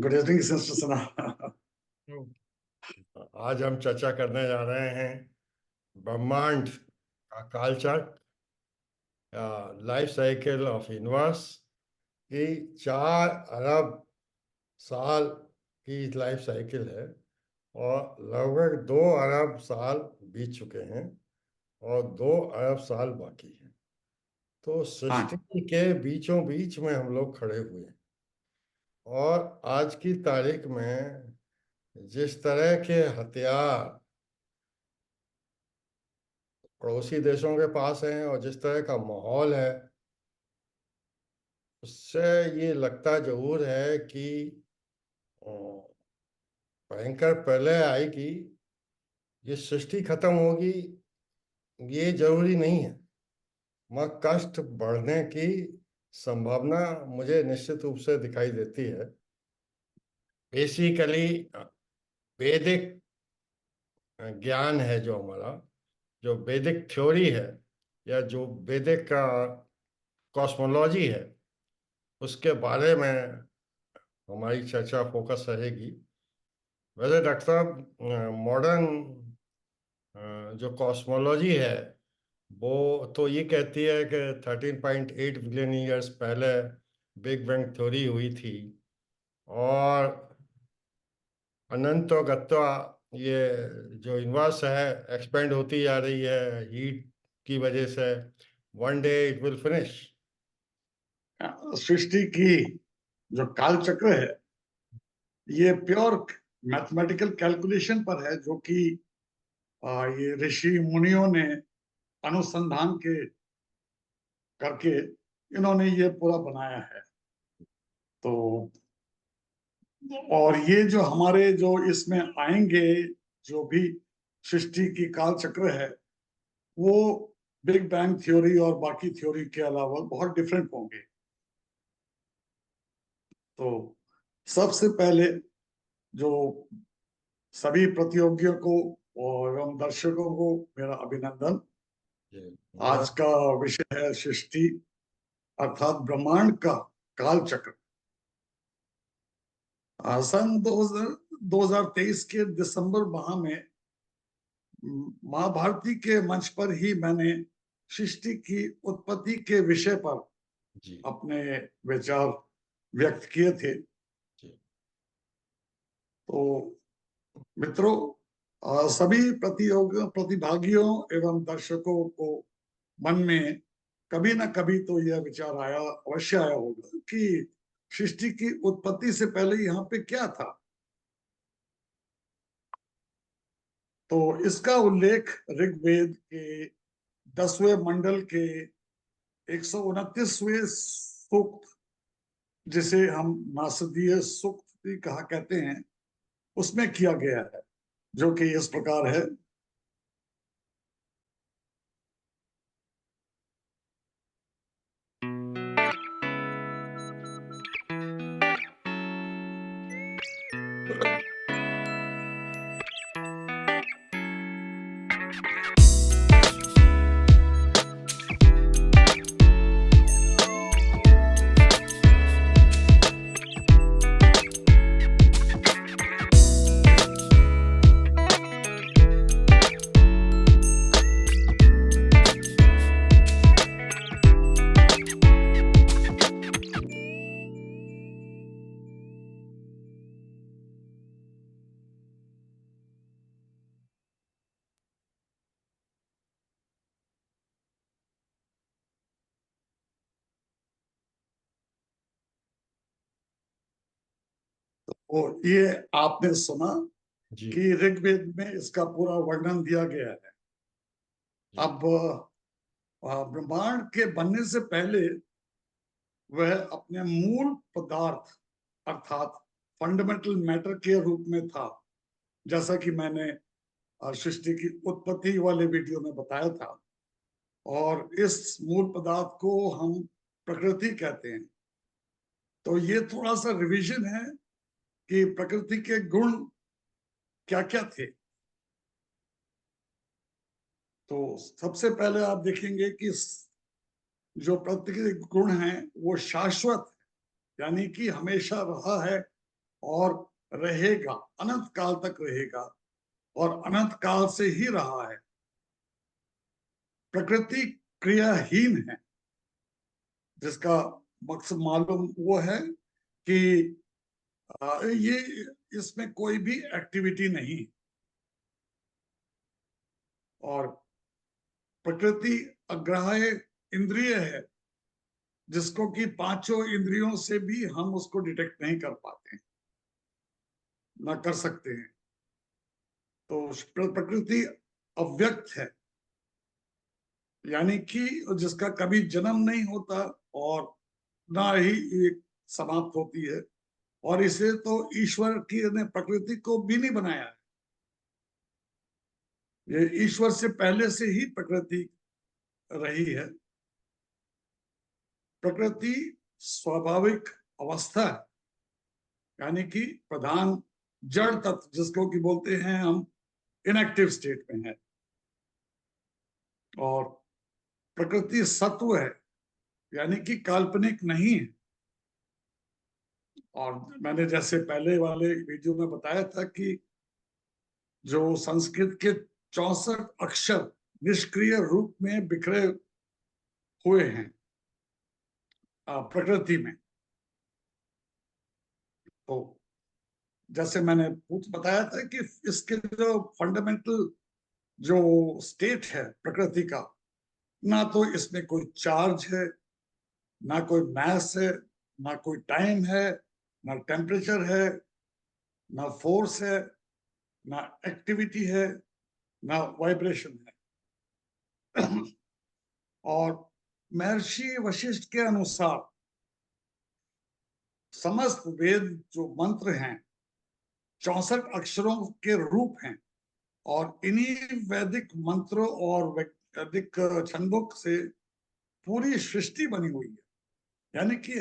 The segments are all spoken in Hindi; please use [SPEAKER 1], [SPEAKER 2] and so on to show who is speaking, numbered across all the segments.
[SPEAKER 1] गुड इवनिंग सिस्टर सना।
[SPEAKER 2] आज हम चर्चा करने जा रहे हैं ब्रह्मांड का कालचक्र, लाइफ साइकिल ऑफ यूनिवर्स की 4 अरब साल की लाइफ साइकिल है और लगभग 2 अरब साल बीत चुके हैं और 2 अरब साल बाकी हैं। तो सृष्टि के बीचों बीच में हम लोग खड़े हुए हैं और आज की तारीख में जिस तरह के हथियार पड़ोसी देशों के पास हैं और जिस तरह का माहौल है, उससे ये लगता जरूर है कि अ, भयंकर पहले आएगी, ये सृष्टि खत्म होगी, ये जरूरी नहीं है। मगर कष्ट बढ़ने की संभावना मुझे निश्चित रूप से दिखाई देती है। बेसिकली वैदिक ज्ञान है, जो हमारा जो वैदिक थ्योरी है या जो वैदिक का कॉस्मोलॉजी है, उसके बारे में हमारी चर्चा फोकस रहेगी। वैसे डॉक्टर साहब, मॉडर्न जो कॉस्मोलॉजी है वो तो ये कहती है कि 13.8 बिलियन ईयर्स पहले बिग बैंग थ्योरी हुई थी और अनंतो गत्वा ये जो यूनिवर्स है एक्सपेंड होती जा रही है हीट की वजह से। One day it will finish.
[SPEAKER 1] सृष्टि की जो काल चक्र है ये प्योर मैथमेटिकल कैलकुलेशन पर है, जो कि ये ऋषि मुनियों ने अनुसंधान के करके इन्होंने ये पूरा बनाया है। तो और ये जो हमारे जो इसमें आएंगे, जो भी सृष्टि की काल चक्र है, वो बिग बैंग थ्योरी और बाकी थ्योरी के अलावा बहुत डिफरेंट होंगे। तो सबसे पहले जो सभी प्रतियोगियों को और एवं दर्शकों को मेरा अभिनंदन। आज का विषय है सृष्टि अर्थात ब्रह्मांड का काल चक्र। सन 2023 के दिसंबर माह में महाभारती के मंच पर ही मैंने सृष्टि की उत्पत्ति के विषय पर अपने विचार व्यक्त किए थे। तो मित्रों, सभी प्रतिभागियों एवं दर्शकों को मन में कभी ना कभी तो यह विचार अवश्य आया होगा कि सृष्टि की उत्पत्ति से पहले यहाँ पे क्या था। तो इसका उल्लेख ऋग्वेद के 10वें मंडल के 129वें सूक्त, जिसे हम नासदीय सूक्त भी कहा कहते हैं, उसमें किया गया है, जो कि इस प्रकार है। और ये आपने सुना कि ऋग्वेद में इसका पूरा वर्णन दिया गया है। अब ब्रह्मांड के बनने से पहले वह अपने मूल पदार्थ अर्थात फंडामेंटल मैटर के रूप में था, जैसा कि मैंने सृष्टि की उत्पत्ति वाले वीडियो में बताया था। और इस मूल पदार्थ को हम प्रकृति कहते हैं। तो ये थोड़ा सा रिवीजन है कि प्रकृति के गुण क्या क्या थे। तो सबसे पहले आप देखेंगे कि जो प्रकृति के गुण हैं वो शाश्वत, यानी कि हमेशा रहा है और रहेगा, अनंत काल तक रहेगा और अनंत काल से ही रहा है। प्रकृति क्रियाहीन है, जिसका मकसद मालूम वो है कि ये इसमें कोई भी एक्टिविटी नहीं, और प्रकृति अग्राह्य इंद्रिय है, जिसको कि पांचों इंद्रियों से भी हम उसको डिटेक्ट नहीं कर पाते, ना कर सकते हैं। तो प्रकृति अव्यक्त है, यानी कि जिसका कभी जन्म नहीं होता और ना ही ये समाप्त होती है, और इसे तो ईश्वर की ने प्रकृति को भी नहीं बनाया है। ये ईश्वर से पहले से ही प्रकृति रही है। प्रकृति स्वाभाविक अवस्था है, यानी कि प्रधान जड़ तत्व, जिसको कि बोलते हैं हम इनएक्टिव स्टेट में है, और प्रकृति सत्व है, यानी कि काल्पनिक नहीं है। और मैंने जैसे पहले वाले वीडियो में बताया था कि जो संस्कृत के 64 अक्षर निष्क्रिय रूप में बिखरे हुए हैं प्रकृति में, तो जैसे मैंने बताया था कि इसके जो फंडामेंटल जो स्टेट है प्रकृति का, ना तो इसमें कोई चार्ज है, ना कोई मैस है, ना कोई टाइम है, ना टेम्परेचर है, ना फोर्स है, ना एक्टिविटी है, ना वाइब्रेशन है। और महर्षि वशिष्ठ के अनुसार समस्त वेद जो मंत्र हैं 64 अक्षरों के रूप हैं, और इन्हीं वैदिक मंत्रों और वैदिक छंदों से पूरी सृष्टि बनी हुई है। यानी कि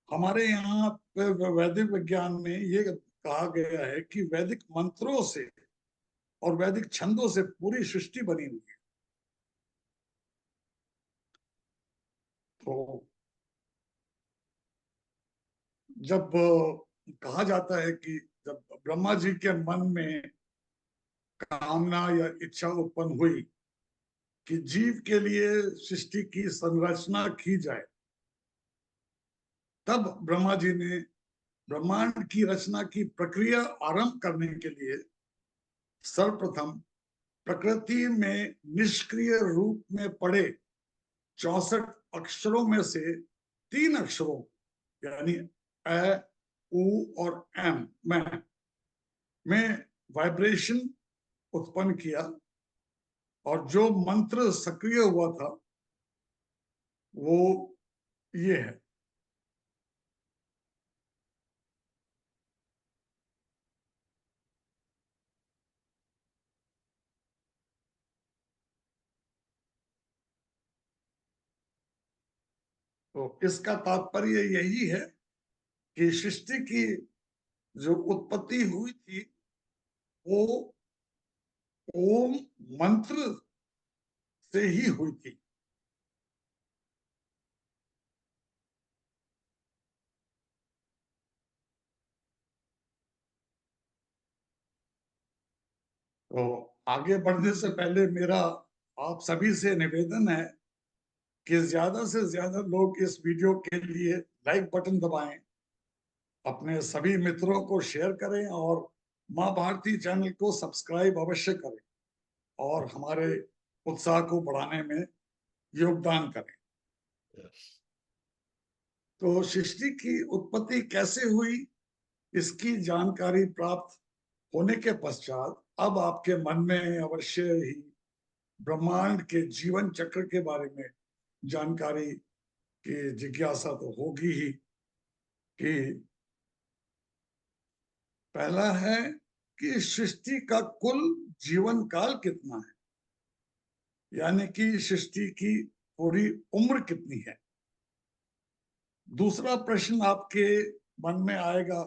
[SPEAKER 1] हमारे यहाँ वैदिक विज्ञान में ये कहा गया है कि वैदिक मंत्रों से और वैदिक छंदों से पूरी सृष्टि बनी हुई है। तो जब कहा जाता है कि जब ब्रह्मा जी के मन में कामना या इच्छा उत्पन्न हुई कि जीव के लिए सृष्टि की संरचना की जाए, तब ब्रह्मा जी ने ब्रह्मांड की रचना की प्रक्रिया आरंभ करने के लिए सर्वप्रथम प्रकृति में निष्क्रिय रूप में पड़े 64 अक्षरों में से 3 अक्षरों, यानी अ, उ और एम में वाइब्रेशन उत्पन्न किया, और जो मंत्र सक्रिय हुआ था वो ये है। तो इसका तात्पर्य यही है कि सृष्टि की जो उत्पत्ति हुई थी वो ओम मंत्र से ही हुई थी। तो आगे बढ़ने से पहले मेरा आप सभी से निवेदन है कि ज्यादा से ज्यादा लोग इस वीडियो के लिए लाइक बटन दबाएं, अपने सभी मित्रों को शेयर करें, और माँ भारती चैनल को सब्सक्राइब अवश्य करें, और हमारे उत्साह को बढ़ाने में योगदान करें। तो सृष्टि की उत्पत्ति कैसे हुई, इसकी जानकारी प्राप्त होने के पश्चात अब आपके मन में अवश्य ही ब्रह्मांड के जीवन चक्र के बारे में जानकारी की जिज्ञासा तो होगी ही, कि पहला है कि सृष्टि का कुल जीवन काल कितना है, यानी कि सृष्टि की पूरी उम्र कितनी है। दूसरा प्रश्न आपके मन में आएगा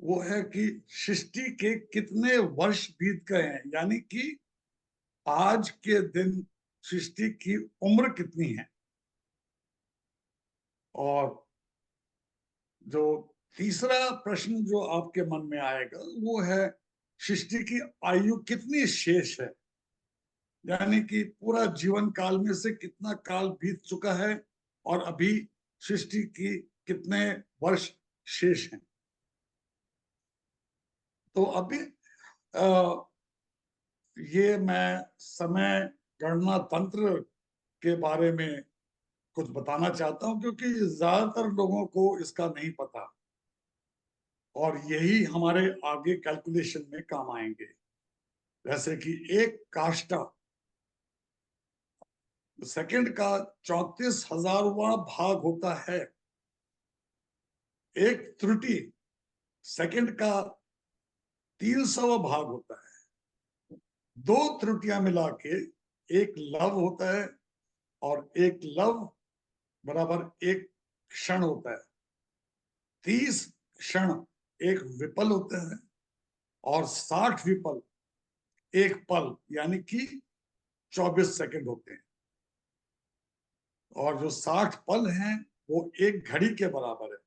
[SPEAKER 1] वो है कि सृष्टि के कितने वर्ष बीत गए हैं, यानी कि आज के दिन सृष्टि की उम्र कितनी है। और जो तीसरा प्रश्न जो आपके मन में आएगा वो है, सृष्टि की आयु कितनी शेष है, यानी कि पूरा जीवन काल में से कितना काल बीत चुका है और अभी सृष्टि की कितने वर्ष शेष हैं। तो अभी ये मैं समय गणना तंत्र के बारे में कुछ बताना चाहता हूं, क्योंकि ज्यादातर लोगों को इसका नहीं पता और यही हमारे आगे कैलकुलेशन में काम आएंगे। जैसे कि एक काष्ठा सेकंड का 34,000वां भाग होता है, एक त्रुटि सेकंड का 300वां भाग होता है, दो त्रुटियां मिला के एक लव होता है और एक लव बराबर एक क्षण होता है, 30 क्षण एक विपल होता है और 60 विपल एक पल यानी कि 24 सेकंड होते हैं। और जो 60 पल हैं वो एक घड़ी के बराबर है।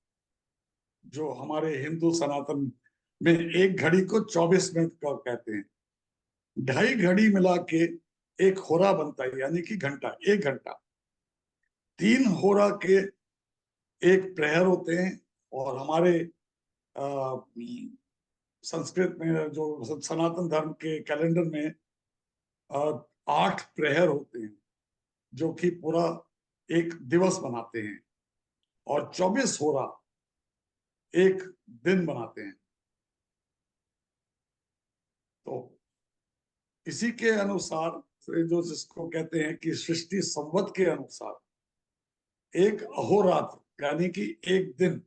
[SPEAKER 1] जो हमारे हिंदू सनातन में एक घड़ी को 24 मिनट का कहते हैं। 2.5 घड़ी मिला के एक होरा बनता है, यानी कि घंटा, एक घंटा। 3 होरा के एक प्रहर होते हैं और हमारे संस्कृत में जो सनातन धर्म के कैलेंडर में 8 प्रहर होते हैं, जो कि पूरा एक दिवस बनाते हैं, और 24 होरा एक दिन बनाते हैं। तो इसी के अनुसार जो जिसको कहते हैं कि सृष्टि संवत के अनुसार एक अहोरात्र यानी कि एक दिन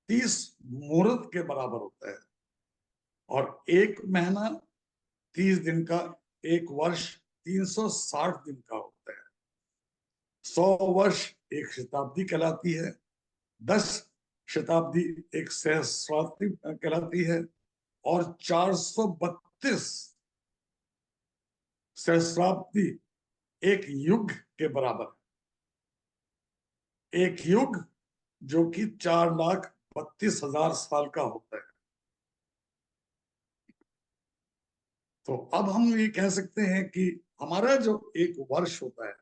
[SPEAKER 1] 30 मुहूर्त के बराबर होता है, और एक महीना 30 दिन का, एक वर्ष 360 दिन का होता है। 100 वर्ष एक शताब्दी कहलाती है, 10 शताब्दी एक सहस्राब्दी कहलाती है, और 432 सहस्राब्दी एक युग के बराबर है। एक युग जो कि 4,32,000 साल का होता है। तो अब हम ये कह सकते हैं कि हमारा जो एक वर्ष होता है,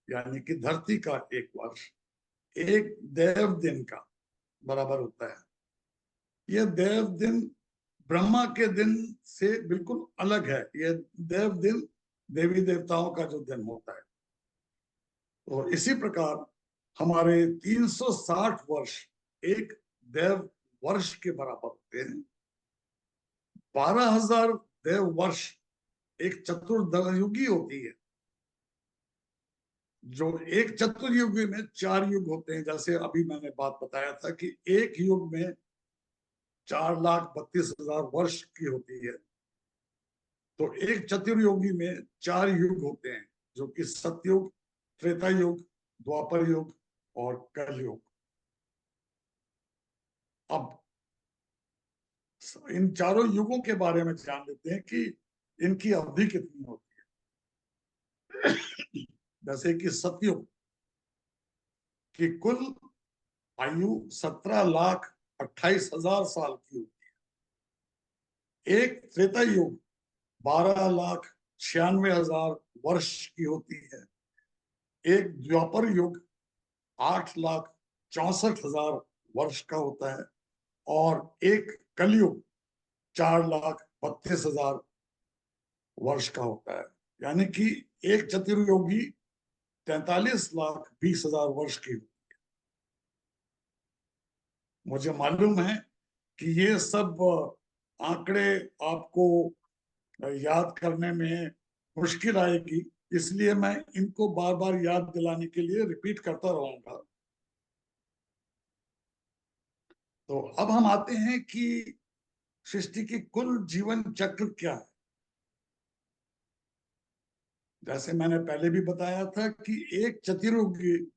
[SPEAKER 1] यानी कि धरती का एक वर्ष एक देव दिन का बराबर होता है। यह देव दिन ब्रह्मा के दिन से बिल्कुल अलग है। यह देव दिन देवी देवताओं का जो दिन होता है। और इसी प्रकार हमारे 360 वर्ष एक देव वर्ष के बराबर होते हैं। 12,000 देव वर्ष एक चतुर्युगी होती है। जो एक चतुर्युगी में 4 युग होते हैं, जैसे अभी मैंने बात बताया था कि एक युग में 4,32,000 वर्ष की होती है। तो एक चतुर्युगी में 4 युग होते हैं, जो कि सतयुग, त्रेता युग, द्वापर युग और कलयुग। अब इन चारों युगों के बारे में जान लेते हैं कि इनकी अवधि कितनी होती है। जैसे कि सतयुग की कुल आयु 17,28,000 साल की होती है। एक त्रेता युग 12,96,000 वर्ष की होती है। एक द्वापर युग 8,64,000 वर्ष का होता है, और एक कलयुग 4,32,000 वर्ष का होता है। यानी कि एक चतुर्युगी 43,20,000 वर्ष की। मुझे मालूम है कि ये सब आंकड़े आपको याद करने में मुश्किल आएगी, इसलिए मैं इनको बार बार याद दिलाने के लिए रिपीट करता रहूंगा। तो अब हम आते हैं कि सृष्टि की कुल जीवन चक्र क्या है। जैसे मैंने पहले भी बताया था कि एक चतुर्युगी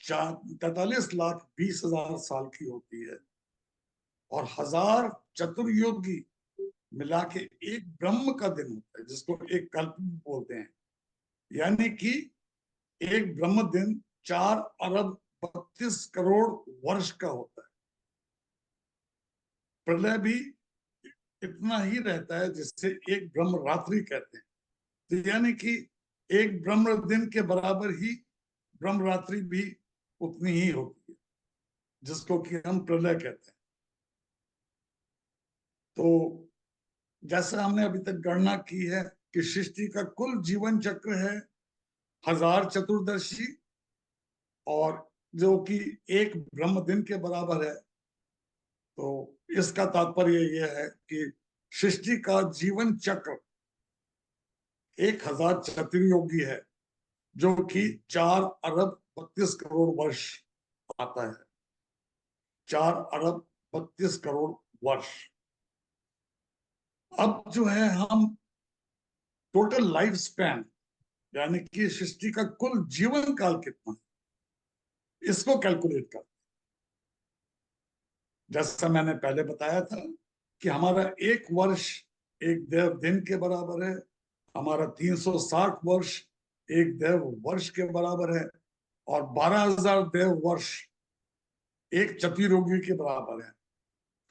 [SPEAKER 1] 43,20,000 साल की होती है, और 1000 चतुर्युगी मिला के एक ब्रह्म का दिन होता है, जिसको एक कल्प बोलते हैं। यानी कि एक ब्रह्म दिन 4 अरब 32 करोड़ वर्ष का होता है। प्रलय भी इतना ही रहता है जिससे एक ब्रह्म रात्रि कहते हैं। तो यानी कि एक ब्रह्म दिन के बराबर ही ब्रह्म रात्रि भी उतनी ही होती है, जिसको कि हम प्रलय कहते हैं। तो जैसा हमने अभी तक गणना की है कि सृष्टि का कुल जीवन चक्र है 1000 चतुर्दशी, और जो कि एक ब्रह्म दिन के बराबर है। तो इसका तात्पर्य यह है कि सृष्टि का जीवन चक्र 1000 चतुर्युगी है, जो कि 4 अरब 32 करोड़ वर्ष आता है। 4 अरब 32 करोड़ वर्ष। अब जो है हम टोटल लाइफ स्पैन, यानी कि सृष्टि का कुल जीवन काल कितना है, इसको कैलकुलेट कर, जैसा मैंने पहले बताया था कि हमारा एक वर्ष एक देव दिन के बराबर है, हमारा 360 वर्ष एक देव वर्ष के बराबर है, और 12,000 देव वर्ष एक चतुर्युगी के बराबर है,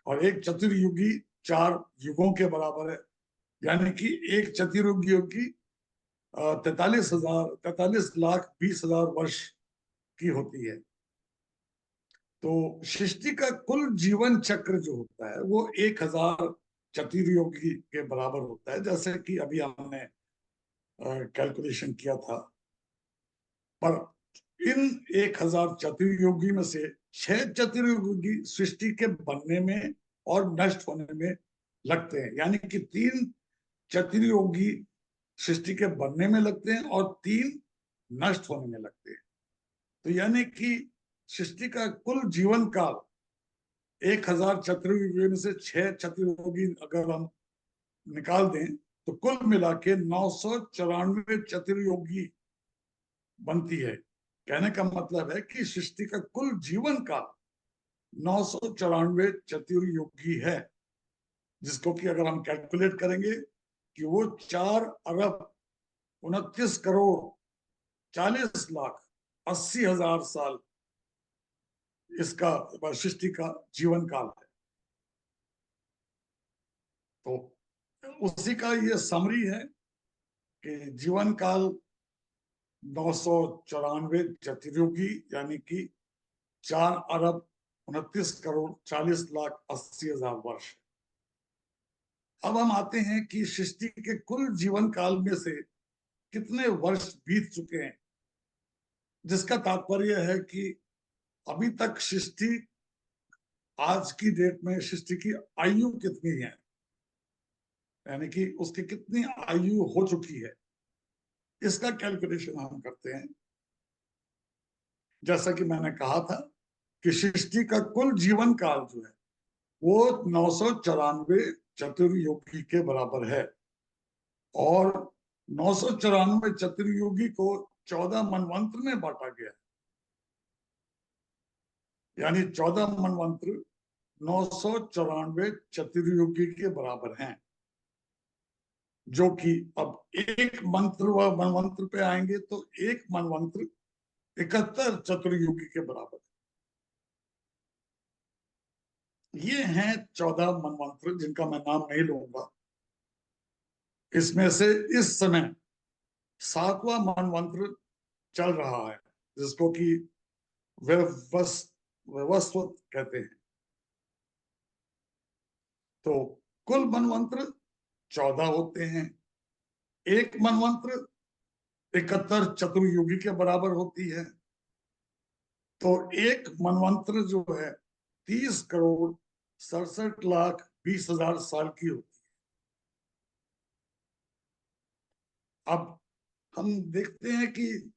[SPEAKER 1] और एक चतुर्युगी 4 युगों के बराबर है। यानी कि एक चतुर्युगी 43,20,000 वर्ष की होती है। तो सृष्टि का कुल जीवन चक्र जो होता है वो 1000 चतुर्युगी के बराबर होता है, जैसे कि अभी हमने कैलकुलेशन किया था। पर इन 1000 चतुर्युगी में से 6 चतुर्युगी सृष्टि के बनने में और नष्ट होने में लगते हैं, यानी कि 3 चतुर्युगी सृष्टि के बनने में लगते हैं और 3 नष्ट होने में लगते हैं। तो यानी कि सृष्टि का कुल जीवन काल 1000 चतुर्युगी में से 6 चतुर्युगी अगर हम निकाल दें तो कुल मिला के 994 चतुर्युगी बनती है। कहने का मतलब है कि सृष्टि का कुल जीवन काल 994 चतुर्युगी है, जिसको कि अगर हम कैलकुलेट करेंगे कि वो 4 अरब 29 करोड़ 40 लाख 80 हजार साल इसका सृष्टि का जीवन काल है। तो उसी का ये समरी है कि जीवन काल 994 चतुर्युगी यानी कि 4 अरब 29 करोड़ 40 लाख 80 हजार वर्ष। अब हम आते हैं कि सृष्टि के कुल जीवन काल में से कितने वर्ष बीत चुके हैं, जिसका तात्पर्य है कि अभी तक सृष्टि, आज की डेट में सृष्टि की आयु कितनी है, यानी कि उसकी कितनी आयु हो चुकी है, इसका कैलकुलेशन हम करते हैं। जैसा कि मैंने कहा था कि सृष्टि का कुल जीवन काल जो है वो 994 चतुर्युगी के बराबर है, और 994 चतुर्युगी को 14 मनवंत्र में बांटा गया, यानी 14 मनवंत्र 994 चतुर्युगी के बराबर हैं, जो कि अब एक मंत्र व मनवंत्र पे आएंगे तो एक मनवंत्र 71 चतुर्युगी के बराबर। ये हैं 14 मनवंत्र जिनका मैं नाम नहीं लूंगा। इसमें से इस समय 7वां मनवंत्र चल रहा है, जिसको कि वैवस्वत कहते हैं। तो कुल मनवंत्र 14 होते हैं। एक मनवंत्र 71 चतुर्युगी के बराबर होती है। तो एक मनवंत्र जो है 30 करोड़ 67 लाख 20 हजार साल की होती है। अब हम देखते हैं कि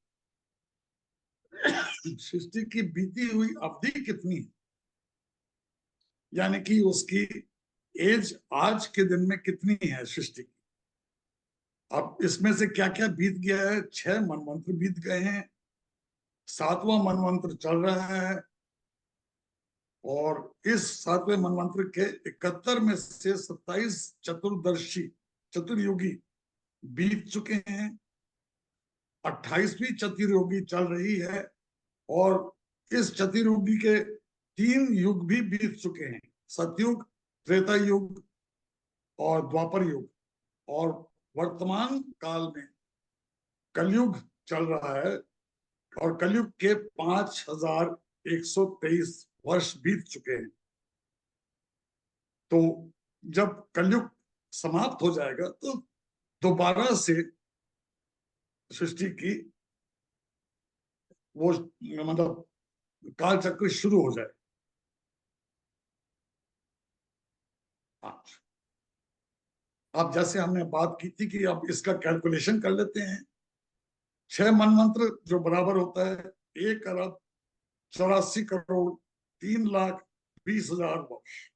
[SPEAKER 1] सृष्टि की बीती हुई अवधि कितनी है, यानी कि उसकी एज आज के दिन में कितनी है सृष्टि की। अब इसमें से क्या क्या बीत गया है, 6 मनवंत्र बीत गए हैं, 7वां मनवंत्र चल रहा है, और इस 7वें मनवंत्र के 71 में से 27 चतुर्दर्शी चतुर्युगी बीत चुके हैं। 28वीं चतुर्युगी चल रही है, और इस चतुर्युगी के 3 युग भी बीत चुके हैं, सतयुग, त्रेता युग और द्वापर युग, और वर्तमान काल में कलयुग चल रहा है, और कलयुग के 5123 वर्ष बीत चुके हैं। तो जब कलयुग समाप्त हो जाएगा तो दोबारा से सृष्टि की वो मतलब काल चक्र शुरू हो जाए। अब जैसे हमने बात की थी कि अब इसका कैलकुलेशन कर लेते हैं। 6 मनमंत्र जो बराबर होता है 1 अरब 84 करोड़ 3 लाख 20 हजार वर्ष।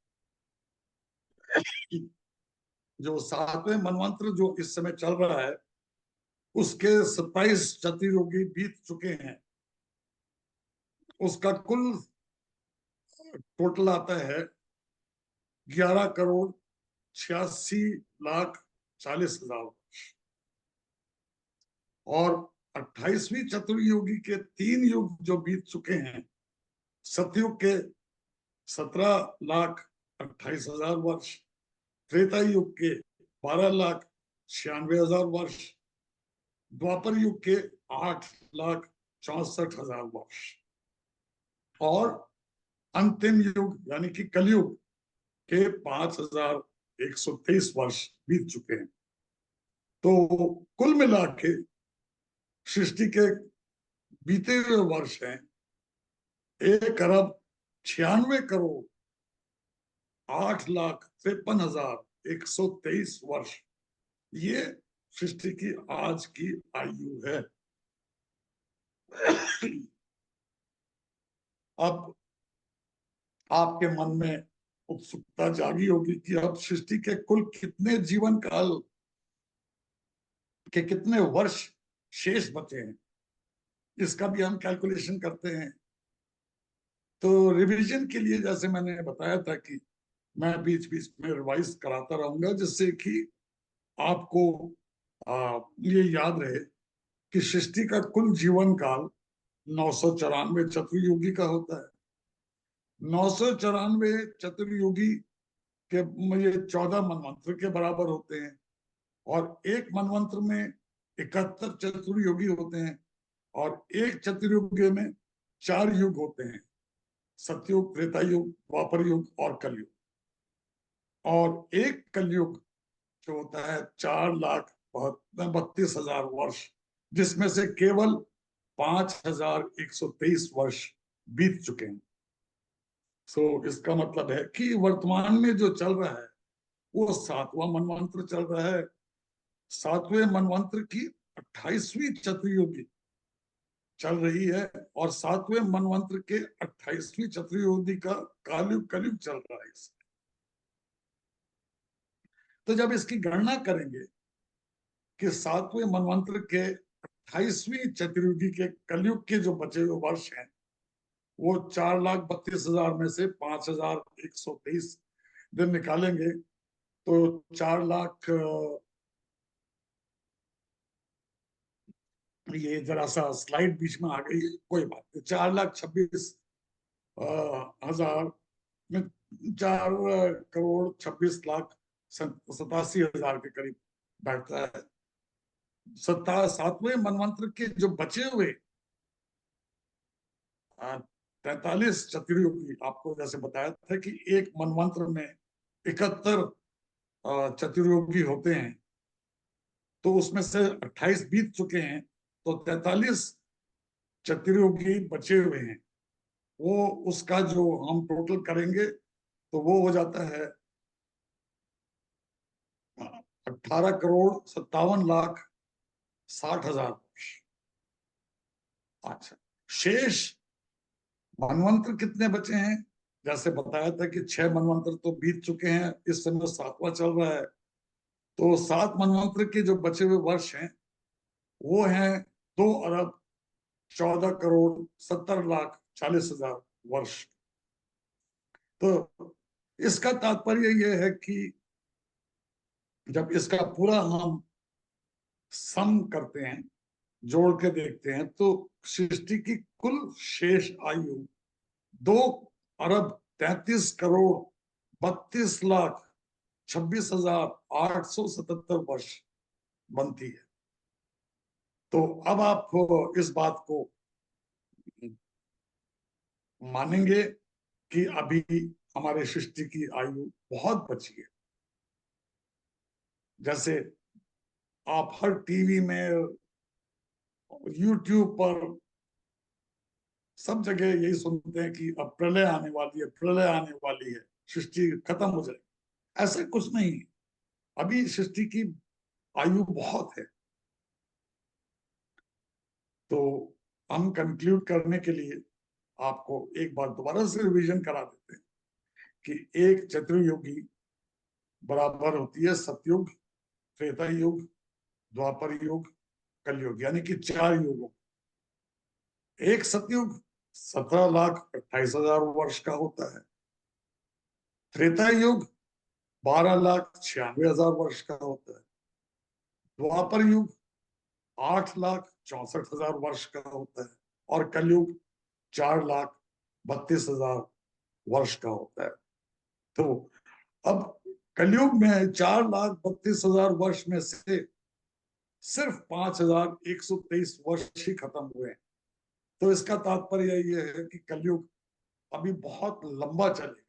[SPEAKER 1] जो 7वें मनमंत्र जो इस समय चल रहा है उसके 27 चतुर्युगी बीत चुके हैं। उसका कुल टोटल आता है 11 करोड़ 86 लाख 40 हजार। और 28वीं चतुर्युगी के 3 युग जो बीत चुके हैं, सतयुग के 17 लाख 28 हजार वर्ष, त्रेता युग के 12 लाख 96 हजार वर्ष, द्वापर युग के 8 लाख 64 हजार वर्ष, और अंतिम युग यानी कि कलयुग के 5123 वर्ष बीत चुके हैं। तो कुल मिला के सृष्टि के बीते हुए वर्ष हैं 1 अरब 96 करोड़ 8 लाख 53 हजार 123 वर्ष। ये सृष्टि की आज की आयु है। अब आपके मन में उत्सुकता जागी होगी कि अब सृष्टि के कुल कितने जीवन काल के कितने वर्ष शेष बचे हैं, इसका भी हम कैलकुलेशन करते हैं। तो रिवीजन के लिए जैसे मैंने बताया था कि मैं बीच बीच में रिवाइज कराता रहूंगा, जिससे कि आपको ये याद रहे कि सृष्टि का कुल जीवन काल 994 चतुर्युगी का होता है। 994 चतुर्युगी के ये 14 मनवंत्र के बराबर होते हैं, और एक मनवंत्र में 71 चतुर्युगी होते हैं, और एक चतुर्युगी में 4 युग होते हैं, सतयुग, त्रेता युग, द्वापर युग और कलयुग। और एक कलयुग जो होता है 4 लाख 32 हजार वर्ष, जिसमें से केवल 5123 वर्ष बीत चुके हैं। सो इसका मतलब है कि वर्तमान में जो चल रहा है वो 7वां मनवंत्र चल रहा है। 7वें मनवंत्र की 28वीं चतुर्युगी चल रही है, और 7वें मनवंत्र के 28वीं चतुर्युगी का कलयुग चल रहा है। तो जब इसकी गणना करेंगे कि 7वें मनवंत्र के 28वीं चतुर्युगी के कलयुग के जो बचे हुए वर्ष हैं वो 4,32,000 में से 5,123 दिन निकालेंगे तो 4 लाख, ये जरा सा स्लाइड बीच में आ गई है, कोई बात नहीं, 4,26,000 में 4,26,87,000 के करीब बैठता है। 7वें मनवंत्र के जो बचे हुए 43 चतुर्युगी, आपको जैसे बताया था कि एक मनवंत्र में 71 चतुर्युगी होते हैं, तो उसमें से 28 बीत चुके हैं, तो 43 चतुर्युगी बचे हुए हैं। वो उसका जो हम टोटल करेंगे तो वो हो जाता है 18,57,60,000। अच्छा, शेष मनवंत्र कितने बचे हैं? जैसे बताया था कि 6 मनवंत्र तो बीत चुके हैं, इस समय 7वां चल रहा है। तो 7 मनवंत्र के जो बचे हुए वर्ष हैं वो हैं 2 अरब 14 करोड़ 70 लाख 40 हजार वर्ष। तो इसका तात्पर्य यह है कि जब इसका पूरा हम सम करते हैं, जोड़ के देखते हैं, तो सृष्टि की कुल शेष आयु 2 अरब 33 करोड़ 32,26,877 वर्ष बनती है। तो अब आप इस बात को मानेंगे कि अभी हमारे सृष्टि की आयु बहुत बची है। जैसे आप हर टीवी में, यूट्यूब पर, सब जगह यही सुनते हैं कि अब प्रलय आने वाली है, प्रलय आने वाली है, सृष्टि खत्म हो जाएगी। ऐसा कुछ नहीं, अभी सृष्टि की आयु बहुत है। तो हम कंक्लूड करने के लिए आपको एक बार दोबारा से रिवीजन करा देते हैं कि एक चतुर्युगी बराबर होती है सतयुग, त्रेता युग, द्वापर युग, कलयुग, यानी कि 4 युगों। एक सतयुग 17,28,000 वर्ष का होता है। त्रेता युग 12,96,000 वर्ष का होता है। द्वापर युग 8,64,000 वर्ष का होता है। और कलयुग 4,32,000 वर्ष का होता है। तो अब कलयुग में 4,32,000 वर्ष में से सिर्फ 5,123 वर्ष ही खत्म हुए हैं। तो इसका तात्पर्य ये है कि कलयुग अभी बहुत लंबा चलेगा।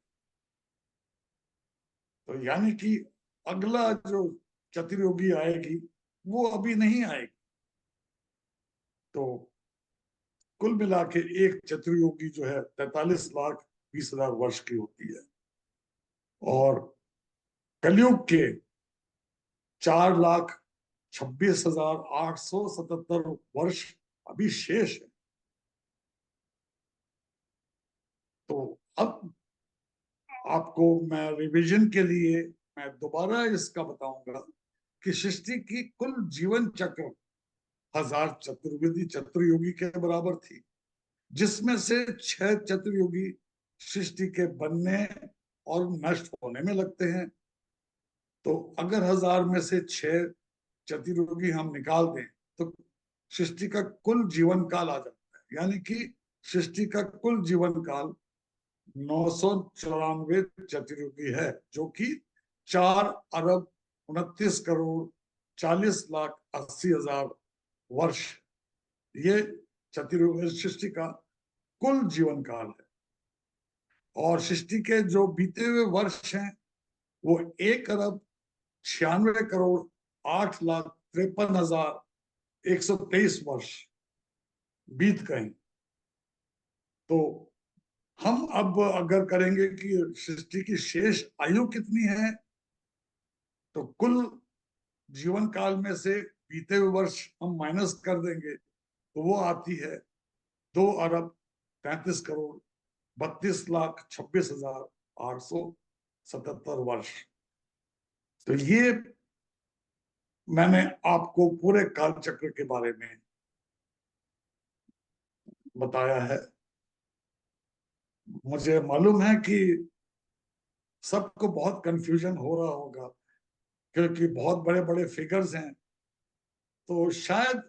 [SPEAKER 1] तो यानी कि अगला जो चतुर्युगी आएगी वो अभी नहीं आएगी। तो कुल मिला के एक चतुर्युगी जो है 43,20,000 वर्ष की होती है। और कलयुग के 4,26,877 वर्ष अभी शेष है। तो अब आपको मैं रिवीजन के लिए मैं दोबारा इसका बताऊंगा कि सृष्टि की कुल जीवन चक्र 1000 चतुर्वेदी चतुर्युगी के बराबर थी, जिसमें से 6 चतुर्युगी सृष्टि के बनने और नष्ट होने में लगते हैं। तो अगर 1000 में से 6 चतुर्युगी हम निकाल दें तो सृष्टि का कुल जीवन काल आ जाता है। यानी कि सृष्टि का कुल जीवन काल 994 चतुर्युगी है, जो कि 4,29,40,80,000 वर्ष, ये चतुर्युगी सृष्टि का कुल जीवन काल है। और सृष्टि के जो बीते हुए वर्ष हैं वो 1,96,08,53,123 वर्ष बीत गए। तो हम अब अगर करेंगे कि सृष्टि की शेष आयु कितनी है, तो कुल जीवन काल में से बीते हुए वर्ष हम माइनस कर देंगे तो वो आती है 2,33,32,26,877 वर्ष। तो ये मैंने आपको पूरे काल चक्र के बारे में बताया है। मुझे मालूम है कि सबको बहुत कंफ्यूजन हो रहा होगा, क्योंकि बहुत बड़े बड़े फिगर्स हैं। तो शायद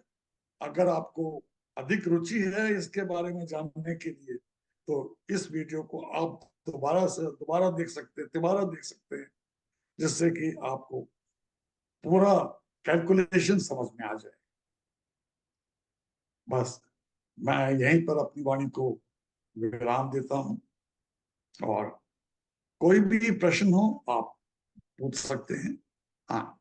[SPEAKER 1] अगर आपको अधिक रुचि है इसके बारे में जानने के लिए, तो इस वीडियो को आप दोबारा देख सकते हैं, तिबारा देख सकते हैं, जिससे कि आपको पूरा कैलकुलेशन समझ में आ जाए। बस मैं यहीं पर अपनी वाणी को विराम देता हूं, और कोई भी प्रश्न हो आप पूछ सकते हैं। हाँ।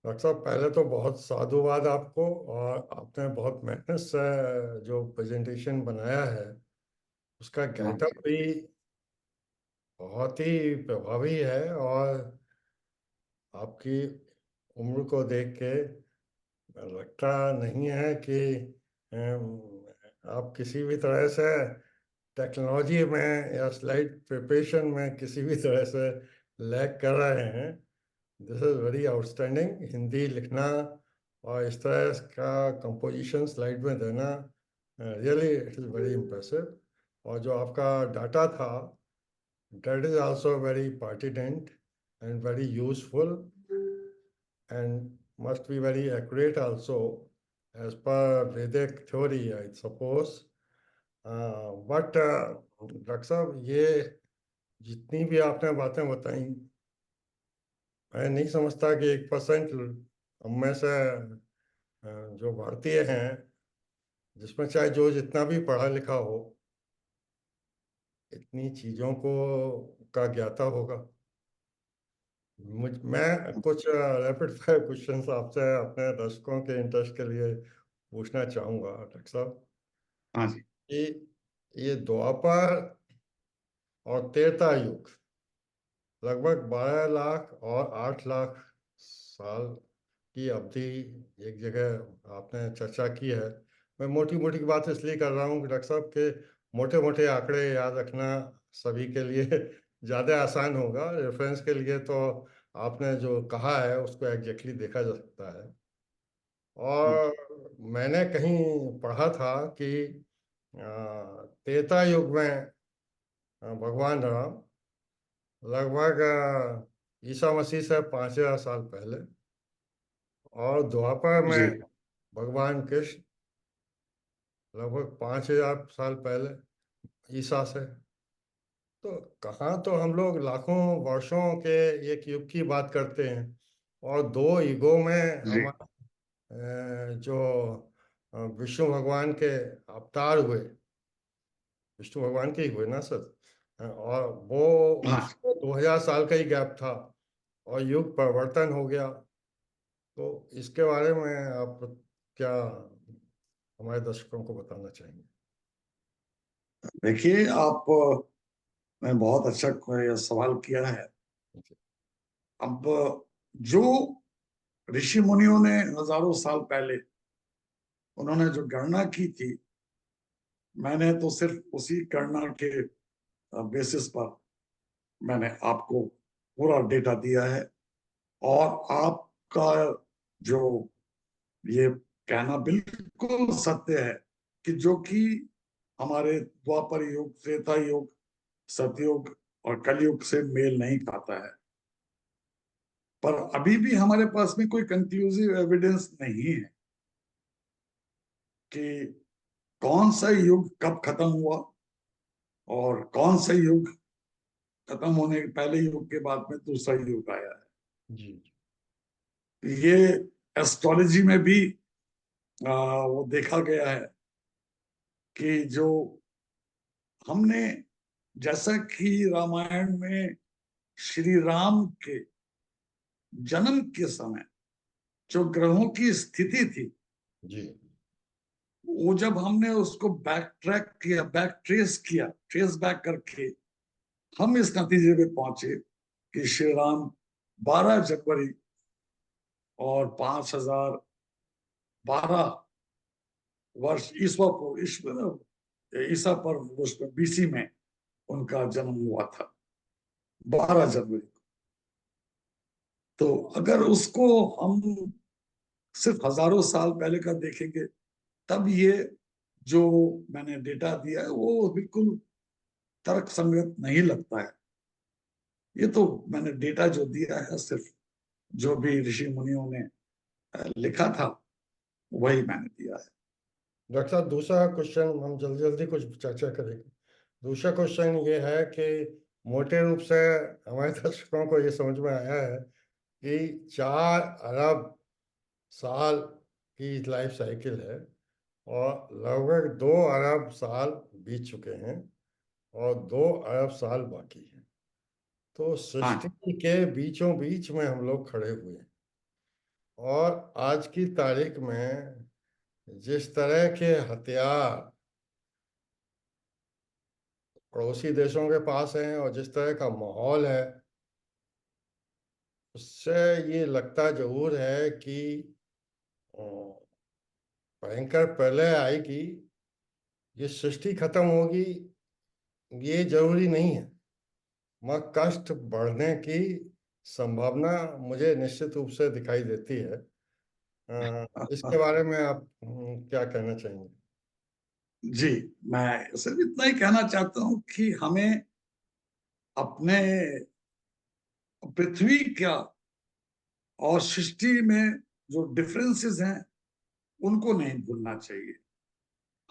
[SPEAKER 2] डॉक्टर साहब, पहले तो बहुत साधुवाद आपको, और आपने बहुत मेहनत से जो प्रेजेंटेशन बनाया है उसका गेटअप भी बहुत ही प्रभावी है। और आपकी उम्र को देख के लगता नहीं है कि आप किसी भी तरह से टेक्नोलॉजी में या स्लाइड प्रिपरेशन में किसी भी तरह से लैग कर रहे हैं। This is very outstanding. Hindi लिखना और इस तरह का कंपोजिशन स्लाइड में देना, really it is very impressive. और जो आपका डाटा था, that is also very pertinent and very useful and must be very accurate also as per Vedic theory, I suppose. But doctor साहब, ये जितनी भी आपने बातें बताई, मैं नहीं समझता कि 1% हम में से जो भारतीय हैं, जिसमें चाहे जो जितना भी पढ़ा लिखा हो, इतनी चीजों को का ज्ञाता होगा। मैं कुछ रैपिड फायर क्वेश्चंस आपसे अपने दर्शकों के इंटरेस्ट के लिए पूछना चाहूंगा डॉक्टर साहब,
[SPEAKER 1] हाँ जी।
[SPEAKER 2] कि ये द्वापर और त्रेता युग लगभग 12 लाख और 8 लाख साल की अवधि एक जगह आपने चर्चा की है। मैं मोटी मोटी बात इसलिए कर रहा हूँ कि डॉक्टर साहब के मोटे मोटे आंकड़े याद रखना सभी के लिए ज़्यादा आसान होगा। रेफरेंस के लिए तो आपने जो कहा है उसको एग्जैक्टली देखा जा सकता है। और मैंने कहीं पढ़ा था कि त्रेता युग में भगवान राम लगभग ईसा मसीह से 5000 साल पहले, और द्वापर
[SPEAKER 1] जी।
[SPEAKER 2] में भगवान कृष्ण लगभग 5000 साल पहले ईसा से। तो कहाँ तो हम लोग लाखों वर्षों के एक युग की बात करते हैं, और दो युगों में
[SPEAKER 1] जी।
[SPEAKER 2] हम जो विष्णु भगवान के अवतार हुए, विष्णु भगवान के ही हुए ना सर, और वो
[SPEAKER 1] हाँ।
[SPEAKER 2] उसको 2000 साल का ही गैप था, और युग परिवर्तन हो गया। तो इसके बारे में आप क्या हमारे दर्शकों को बताना चाहेंगे?
[SPEAKER 1] देखिए, आप ने बहुत अच्छा कोई सवाल किया है। अब जो ऋषि मुनियों ने हजारों साल पहले उन्होंने जो गणना की थी, मैंने तो सिर्फ उसी गणना के बेसिस पर मैंने आपको पूरा डेटा दिया है। और आपका जो ये कहना बिल्कुल सत्य है कि जो कि हमारे द्वापर युग, त्रेता युग, सतयुग और कलयुग से मेल नहीं खाता है। पर अभी भी हमारे पास में कोई कंक्लूसिव एविडेंस नहीं है कि कौन सा युग कब खत्म हुआ और कौन सा युग खत्म होने के पहले युग के बाद में दूसरा युग आया
[SPEAKER 2] जी।
[SPEAKER 1] है। ये एस्ट्रोलॉजी में भी वो देखा गया है कि जो हमने, जैसा कि रामायण में श्री राम के जन्म के समय जो ग्रहों की स्थिति थी,
[SPEAKER 2] जी।
[SPEAKER 1] वो जब हमने उसको बैक ट्रैक किया, बैक ट्रेस किया, ट्रेस बैक करके हम इस नतीजे पे पहुंचे कि श्री राम 12 जनवरी और 5012 वर्ष ईसा पर उसमें बीसी में उनका जन्म हुआ था, 12 जनवरी को। तो अगर उसको हम सिर्फ हजारों साल पहले का देखेंगे, तब ये जो मैंने डेटा दिया है वो बिल्कुल तर्क संगत नहीं लगता है। ये तो मैंने डेटा जो दिया है सिर्फ जो भी ऋषि मुनियों ने लिखा था वही मैंने दिया है।
[SPEAKER 2] डॉक्टर साहब, दूसरा क्वेश्चन हम जल्दी जल्दी कुछ चर्चा करेंगे। दूसरा क्वेश्चन ये है कि मोटे रूप से हमारे दर्शकों को ये समझ में आया है कि 4 अरब साल की लाइफ साइकिल है, और लगभग 2 अरब साल बीत चुके हैं, और 2 अरब साल बाकी हैं। तो सृष्टि
[SPEAKER 1] हाँ।
[SPEAKER 2] के बीचों बीच में हम लोग खड़े हुए हैं, और आज की तारीख में जिस तरह के हथियार पड़ोसी देशों के पास हैं और जिस तरह का माहौल है, उससे ये लगता जरूर है कि अ, भयंकर प्रलय आएगी। ये सृष्टि खत्म होगी ये जरूरी नहीं है, मगर कष्ट बढ़ने की संभावना मुझे निश्चित रूप से दिखाई देती है। इसके बारे में आप क्या कहना चाहेंगे?
[SPEAKER 1] जी, मैं सिर्फ इतना ही कहना चाहता हूं कि हमें अपने पृथ्वी का और सृष्टि में जो डिफरेंसेस हैं उनको नहीं भूलना चाहिए।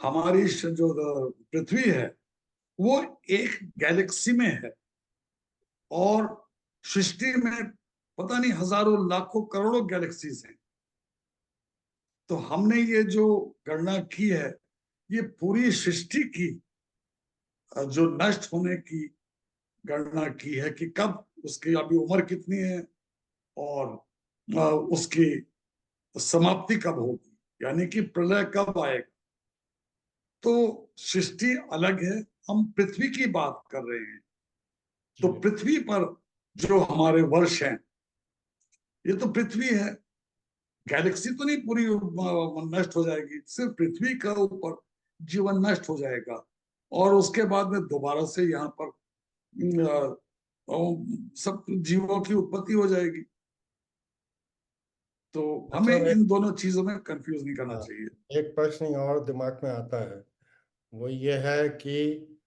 [SPEAKER 1] हमारी जो पृथ्वी है वो एक गैलेक्सी में है, और सृष्टि में पता नहीं हजारों लाखों करोड़ों गैलेक्सीज हैं। तो हमने ये जो गणना की है, ये पूरी सृष्टि की जो नष्ट होने की गणना की है कि कब उसकी अभी उम्र कितनी है और उसकी समाप्ति कब होगी, यानी कि प्रलय कब आएगा। तो सृष्टि अलग है, हम पृथ्वी की बात कर रहे हैं। तो
[SPEAKER 2] जी
[SPEAKER 1] पृथ्वी पर जो हमारे वर्ष हैं, ये तो पृथ्वी है, गैलेक्सी तो नहीं पूरी नष्ट हो जाएगी, सिर्फ पृथ्वी का ऊपर जीवन नष्ट हो जाएगा और उसके बाद में दोबारा से यहाँ पर सब जीवों की उत्पत्ति हो जाएगी। तो हमें
[SPEAKER 2] अच्छा,
[SPEAKER 1] इन दोनों चीजों में कंफ्यूज नहीं करना
[SPEAKER 2] हाँ,
[SPEAKER 1] चाहिए।
[SPEAKER 2] एक प्रश्न और दिमाग में आता है, वो ये है कि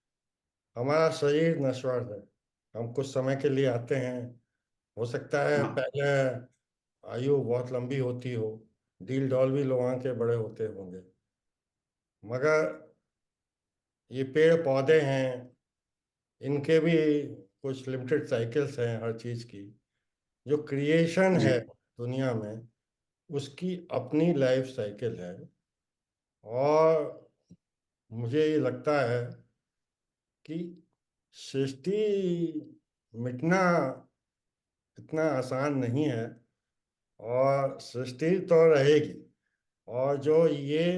[SPEAKER 2] हमारा शरीर नश्वर है, हम कुछ समय के लिए आते हैं। हो सकता है
[SPEAKER 1] हाँ
[SPEAKER 2] पहले आयु बहुत लंबी होती हो, डील डॉल भी लोगों के बड़े होते होंगे, मगर ये पेड़ पौधे हैं, इनके भी कुछ लिमिटेड साइकिल्स हैं हर चीज की। जो क्रिएशन
[SPEAKER 1] जी।
[SPEAKER 2] है दुनिया में, उसकी अपनी लाइफ साइकिल है। और मुझे ये लगता है कि सृष्टि मिटना इतना आसान नहीं है, और सृष्टि तो रहेगी। और जो ये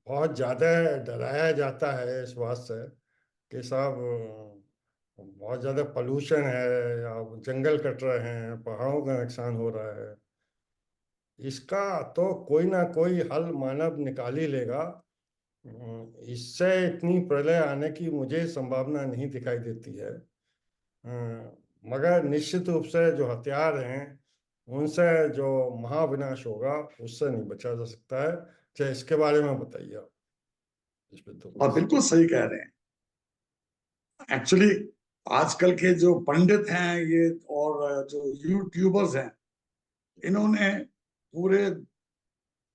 [SPEAKER 2] बहुत ज़्यादा डराया जाता है इस बात से कि साहब बहुत ज़्यादा पोल्यूशन है, या जंगल कट रहे हैं, पहाड़ों का नुकसान हो रहा है, इसका तो कोई ना कोई हल मानव निकाल ही लेगा। इससे इतनी प्रलय आने की मुझे संभावना नहीं दिखाई देती है। मगर निश्चित रूप से जो हथियार हैं, उनसे जो महाविनाश होगा, उससे नहीं बचा जा सकता है। चाहे इसके बारे में बताइए आप, इस पे तो
[SPEAKER 1] और बिल्कुल सही कह रहे हैं। एक्चुअली आजकल के जो पंडित हैं ये और जो यूट्यूबर्स हैं, इन्होंने पूरे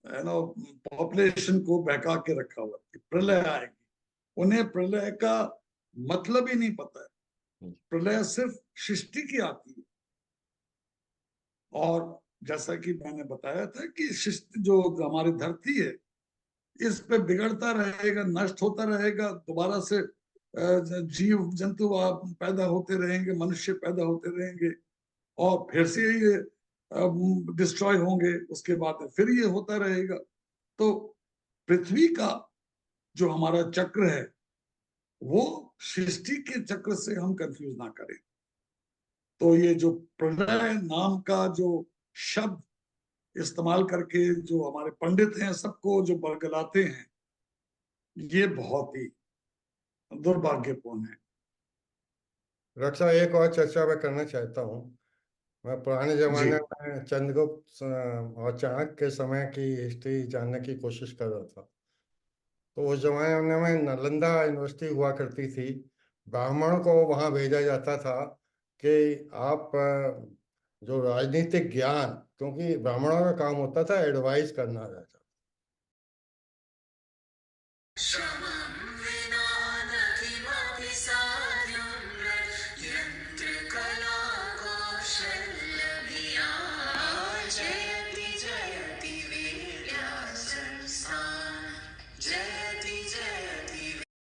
[SPEAKER 1] पॉपुलेशन को बहका के रखा हुआ है कि प्रलय आएगी। उन्हें प्रलय का मतलब ही नहीं पता है। प्रलय सिर्फ सृष्टि की आती है। और जैसा कि मैंने बताया था कि सृष्टि जो हमारी धरती है, इस पे बिगड़ता रहेगा, नष्ट होता रहेगा, दोबारा से जीव जंतु पैदा होते रहेंगे, मनुष्य पैदा होते रहेंगे और फिर से ये डिस्ट्रॉय होंगे, उसके बाद में फिर ये होता रहेगा। तो पृथ्वी का जो हमारा चक्र है, वो सृष्टि के चक्र से हम कंफ्यूज ना करें। तो ये जो प्रलय नाम का जो शब्द इस्तेमाल करके जो हमारे पंडित हैं सबको जो बरगलाते हैं, ये बहुत ही दुर्भाग्यपूर्ण है।
[SPEAKER 2] डॉक्टर साहब, एक और चर्चा मैं करना चाहता हूँ। मैं पुराने
[SPEAKER 1] जी।
[SPEAKER 2] जमाने में चंद्रगुप्त और चाणक्य के समय की हिस्ट्री जानने की कोशिश कर रहा था। तो उस जमाने में नालंदा यूनिवर्सिटी हुआ करती थी। ब्राह्मणों को वहाँ भेजा जाता था कि आप जो राजनीतिक ज्ञान, क्योंकि ब्राह्मणों का काम होता था एडवाइस करना रहता,